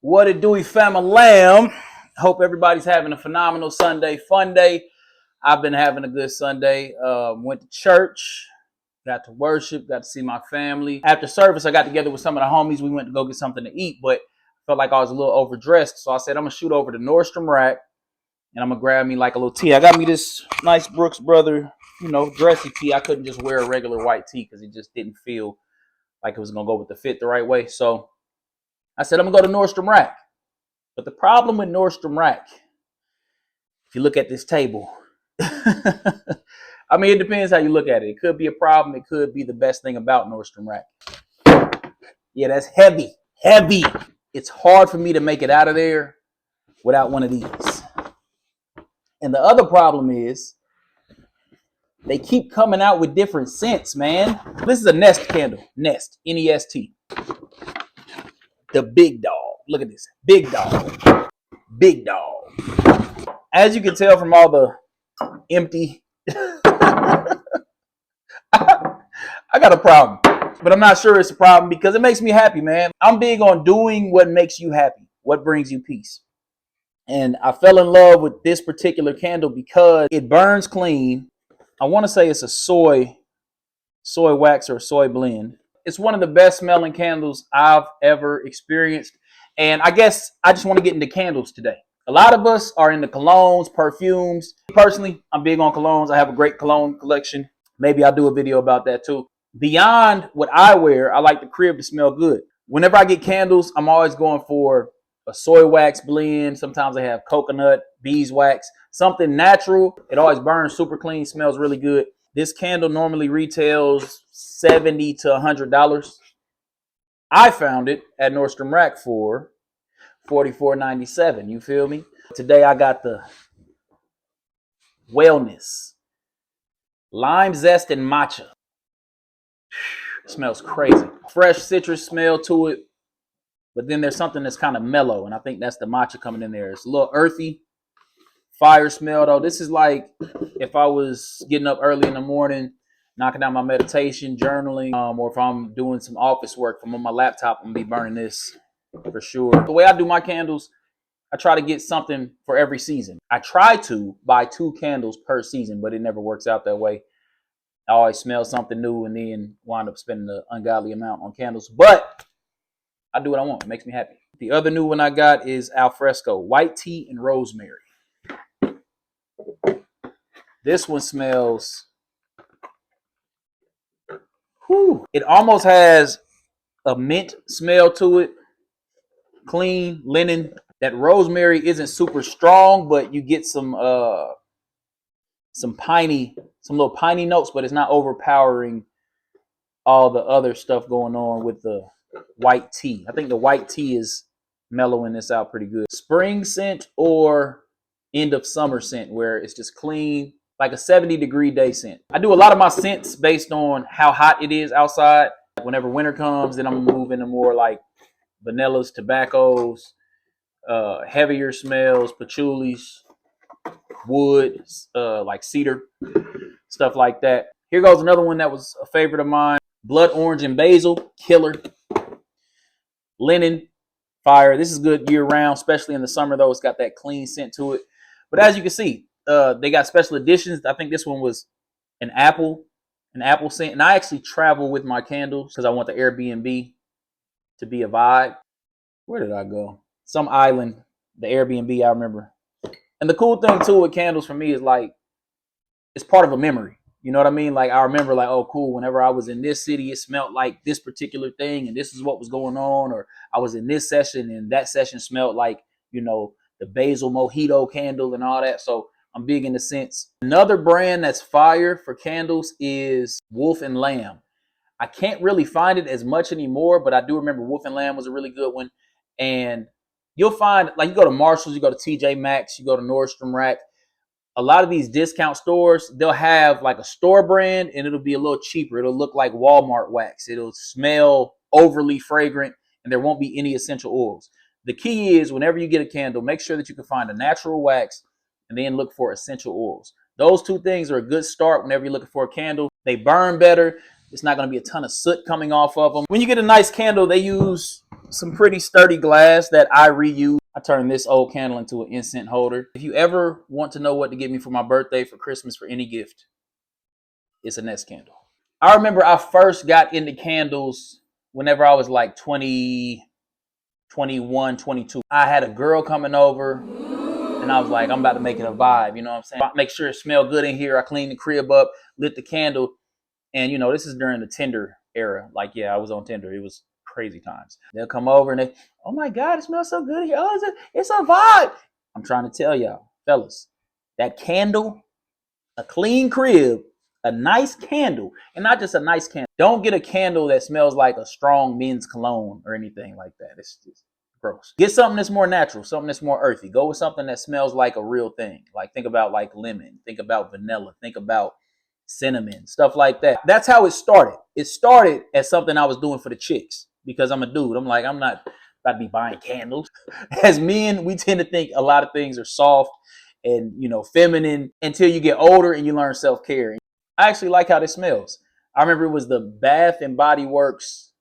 What it do, fam-a-lam? Hope everybody's having a phenomenal Sunday, fun day. I've been having a good Sunday. Went to church, got to worship, got to see my family. After service, I got together with some of the homies. We went to go get something to eat, but felt like I was a little overdressed. So I said, I'm going to shoot over to Nordstrom Rack, and I'm going to grab me like a little tee. I got me this nice Brooks Brother, dressy tee. I couldn't just wear a regular white tee because it just didn't feel like it was going to go with the fit the right way. So I said, I'm going to go to Nordstrom Rack. But the problem with Nordstrom Rack, if you look at this table, I mean, it depends how you look at it. It could be a problem. It could be the best thing about Nordstrom Rack. Yeah, that's heavy. Heavy. It's hard for me to make it out of there without one of these. And the other problem is they keep coming out with different scents, man. This is a Nest candle. Nest. N-E-S-T. The big dog. Look at this. Big dog. Big dog. As you can tell from all the empty, I got a problem. But I'm not sure it's a problem because it makes me happy, man. I'm big on doing what makes you happy, what brings you peace. And I fell in love with this particular candle because it burns clean. I want to say it's a soy wax or soy blend. It's one of the best smelling candles I've ever experienced. And I guess I just want to get into candles today. A lot of us are into colognes, perfumes. Personally, I'm big on colognes. I have a great cologne collection. Maybe I'll do a video about that too. Beyond what I wear, I like the crib to smell good. Whenever I get candles, I'm always going for a soy wax blend. Sometimes I have coconut, beeswax, something natural. It always burns super clean, smells really good. This candle normally retails $70 to $100. I found it at Nordstrom Rack for $44.97. You feel me? Today I got the Wellness Lime Zest and Matcha. It smells crazy. Fresh citrus smell to it, but then there's something that's kind of mellow, and I think that's the matcha coming in there. It's a little earthy. Fire smell though. This is like if I was getting up early in the morning, knocking out my meditation, journaling, or if I'm doing some office work from on my laptop, I'm gonna be burning this for sure. The way I do my candles, I try to get something for every season. I try to buy 2 candles per season, but it never works out that way. I always smell something new and then wind up spending an ungodly amount on candles. But I do what I want. It makes me happy. The other new one I got is Alfresco White Tea and Rosemary. This one smells, it almost has a mint smell to it. Clean, linen. That rosemary isn't super strong, but you get some little piney notes, but it's not overpowering all the other stuff going on with the white tea. I think the white tea is mellowing this out pretty good. Spring scent or end of summer scent where it's just clean, like a 70-degree day scent. I do a lot of my scents based on how hot it is outside. Whenever winter comes, then I'm moving to more like vanillas, tobaccos, heavier smells, patchoulis, wood, like cedar, stuff like that. Here goes another one that was a favorite of mine. Blood orange and basil, killer. Linen, fire. This is good year round, especially in the summer though. It's got that clean scent to it. But as you can see, they got special editions. I think this one was an apple scent. And I actually travel with my candles because I want the Airbnb to be a vibe. Where did I go? Some island, the Airbnb, I remember. And the cool thing too with candles for me is like, it's part of a memory. You know what I mean? Like I remember like, oh cool, whenever I was in this city, it smelled like this particular thing and this is what was going on. Or I was in this session and that session smelled like, the basil mojito candle and all that. So I'm big in the scents. Another brand that's fire for candles is Wolf and Lamb. I can't really find it as much anymore, but I do remember Wolf and Lamb was a really good one. And you'll find, like you go to Marshall's, you go to TJ Maxx, you go to Nordstrom Rack, a lot of these discount stores, they'll have like a store brand and it'll be a little cheaper. It'll look like Walmart wax. It'll smell overly fragrant and there won't be any essential oils. The key is whenever you get a candle, make sure that you can find a natural wax and then look for essential oils. Those 2 things are a good start whenever you're looking for a candle. They burn better. It's not going to be a ton of soot coming off of them. When you get a nice candle, they use some pretty sturdy glass that I reuse. I turned this old candle into an incense holder. If you ever want to know what to get me for my birthday, for Christmas, for any gift, it's a Nest candle. I remember I first got into candles whenever I was like 20, 21, 22. I had a girl coming over and I was like, I'm about to make it a vibe. You know what I'm saying? Make sure it smelled good in here. I cleaned the crib up, lit the candle. And, you know, this is during the Tinder era. Like, yeah, I was on Tinder. It was crazy times. They'll come over and they, oh my God, it smells so good here. Oh, it's a vibe. I'm trying to tell y'all, fellas, that candle, a clean crib, a nice candle, and not just a nice candle. Don't get a candle that smells like a strong men's cologne or anything like that. It's just gross. Get something that's more natural, something that's more earthy. Go with something that smells like a real thing. Like think about like lemon, think about vanilla, think about cinnamon, stuff like that. That's how it started. It started as something I was doing for the chicks because I'm a dude. I'm like, I'm not about to be buying candles. As men, we tend to think a lot of things are soft and, you know, feminine until you get older and you learn self-care. I actually like how this smells. I remember it was the Bath and Body Works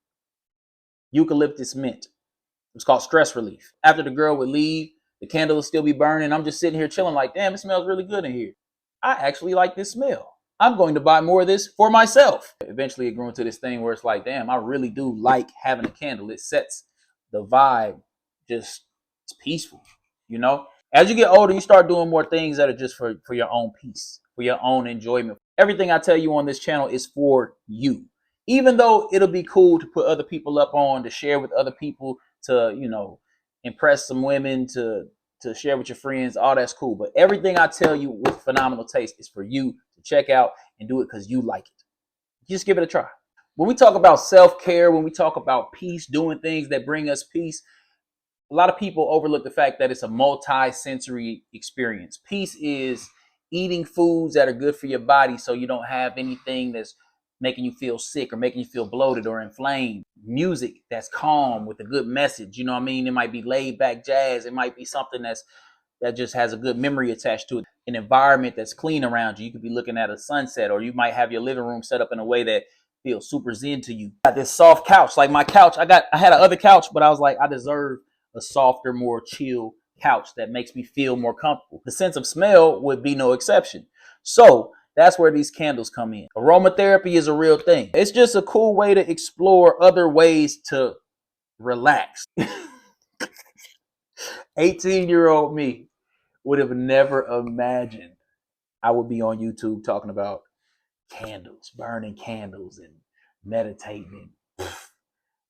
eucalyptus mint. It was called Stress Relief. After the girl would leave, the candle would still be burning. I'm just sitting here chilling like, damn, it smells really good in here. I actually like this smell. I'm going to buy more of this for myself. Eventually it grew into this thing where it's like, damn, I really do like having a candle. It sets the vibe. Just, it's peaceful, you know? As you get older, you start doing more things that are just for your own peace, for your own enjoyment. Everything I tell you on this channel is for you. Even though it'll be cool to put other people up on, to share with other people, to, you know, impress some women, to share with your friends, all that's cool. But everything I tell you with phenomenal taste is for you to check out and do it because you like it. Just give it a try. When we talk about self-care, when we talk about peace, doing things that bring us peace, a lot of people overlook the fact that it's a multi-sensory experience. Peace is eating foods that are good for your body so you don't have anything that's making you feel sick or making you feel bloated or inflamed. Music that's calm with a good message. You know what I mean? It might be laid back jazz. It might be something that just has a good memory attached to it. An environment that's clean around you. You could be looking at a sunset, or you might have your living room set up in a way that feels super zen to you. Got this soft couch, like my couch. I had a other couch, but I was like, I deserve a softer, more chill couch that makes me feel more comfortable. The sense of smell would be no exception. So that's where these candles come in. Aromatherapy is a real thing. It's just a cool way to explore other ways to relax. 18-year-old me would have never imagined I would be on YouTube talking about candles, burning candles and meditating.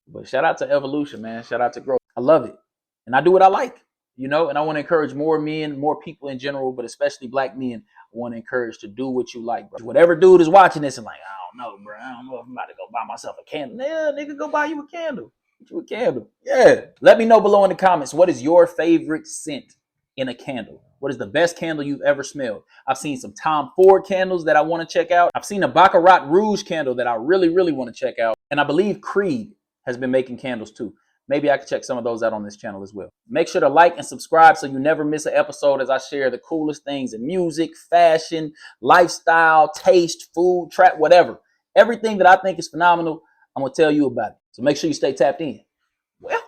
But shout out to evolution, man. Shout out to growth. I love it. And I do what I like, you know, and I want to encourage more men, more people in general, but especially black men. I want to encourage to do what you like, bro. Whatever dude is watching this and like, I don't know, bro. I don't know if I'm about to go buy myself a candle. Yeah, nigga, go buy you a candle. Get you a candle. Yeah. Let me know below in the comments, what is your favorite scent in a candle? What is the best candle you've ever smelled? I've seen some Tom Ford candles that I want to check out. I've seen a Baccarat Rouge candle that I really, really want to check out. And I believe Creed has been making candles too. Maybe I could check some of those out on this channel as well. Make sure to like and subscribe so you never miss an episode as I share the coolest things in music, fashion, lifestyle, taste, food, trap, whatever. Everything that I think is phenomenal, I'm going to tell you about it. So make sure you stay tapped in. Well.